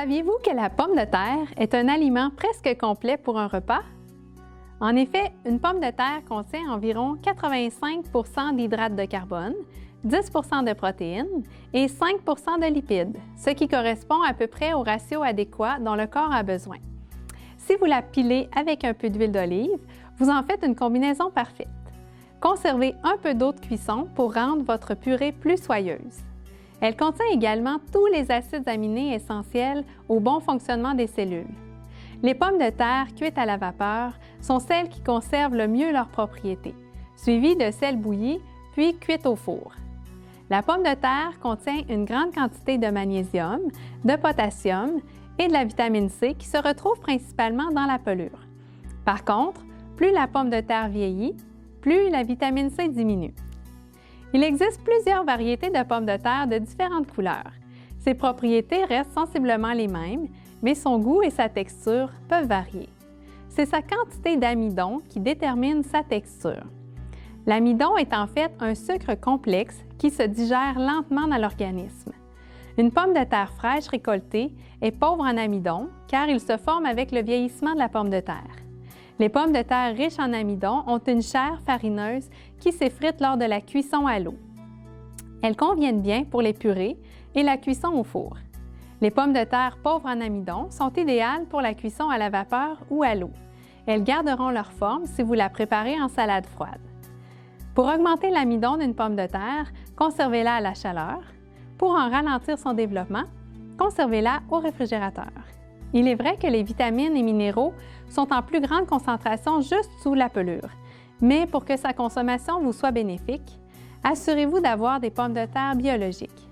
Saviez-vous que la pomme de terre est un aliment presque complet pour un repas? En effet, une pomme de terre contient environ 85 d'hydrates de carbone, 10 de protéines et 5 de lipides, ce qui correspond à peu près au ratio adéquat dont le corps a besoin. Si vous la pilez avec un peu d'huile d'olive, vous en faites une combinaison parfaite. Conservez un peu d'eau de cuisson pour rendre votre purée plus soyeuse. Elle contient également tous les acides aminés essentiels au bon fonctionnement des cellules. Les pommes de terre cuites à la vapeur sont celles qui conservent le mieux leurs propriétés, suivies de celles bouillies puis cuites au four. La pomme de terre contient une grande quantité de magnésium, de potassium et de la vitamine C qui se retrouve principalement dans la pelure. Par contre, plus la pomme de terre vieillit, plus la vitamine C diminue. Il existe plusieurs variétés de pommes de terre de différentes couleurs. Ses propriétés restent sensiblement les mêmes, mais son goût et sa texture peuvent varier. C'est sa quantité d'amidon qui détermine sa texture. L'amidon est en fait un sucre complexe qui se digère lentement dans l'organisme. Une pomme de terre fraîche récoltée est pauvre en amidon car il se forme avec le vieillissement de la pomme de terre. Les pommes de terre riches en amidon ont une chair farineuse qui s'effrite lors de la cuisson à l'eau. Elles conviennent bien pour les purées et la cuisson au four. Les pommes de terre pauvres en amidon sont idéales pour la cuisson à la vapeur ou à l'eau. Elles garderont leur forme si vous la préparez en salade froide. Pour augmenter l'amidon d'une pomme de terre, conservez-la à la chaleur. Pour en ralentir son développement, conservez-la au réfrigérateur. Il est vrai que les vitamines et minéraux sont en plus grande concentration juste sous la pelure, mais pour que sa consommation vous soit bénéfique, assurez-vous d'avoir des pommes de terre biologiques.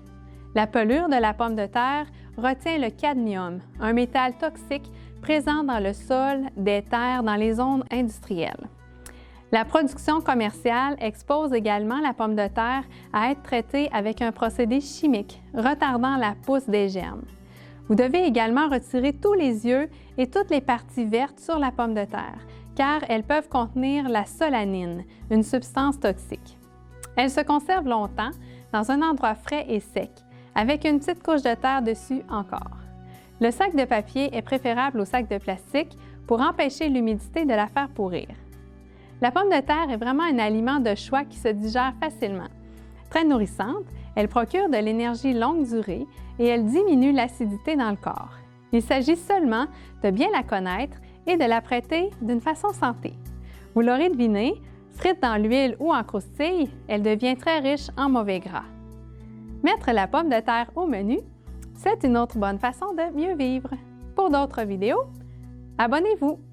La pelure de la pomme de terre retient le cadmium, un métal toxique présent dans le sol, des terres, dans les zones industrielles. La production commerciale expose également la pomme de terre à être traitée avec un procédé chimique, retardant la pousse des germes. Vous devez également retirer tous les yeux et toutes les parties vertes sur la pomme de terre, car elles peuvent contenir la solanine, une substance toxique. Elles se conservent longtemps dans un endroit frais et sec, avec une petite couche de terre dessus encore. Le sac de papier est préférable au sac de plastique pour empêcher l'humidité de la faire pourrir. La pomme de terre est vraiment un aliment de choix qui se digère facilement. Très nourrissante, elle procure de l'énergie longue durée et elle diminue l'acidité dans le corps. Il s'agit seulement de bien la connaître et de la prêter d'une façon santé. Vous l'aurez deviné, frite dans l'huile ou en croustille, elle devient très riche en mauvais gras. Mettre la pomme de terre au menu, c'est une autre bonne façon de mieux vivre. Pour d'autres vidéos, abonnez-vous!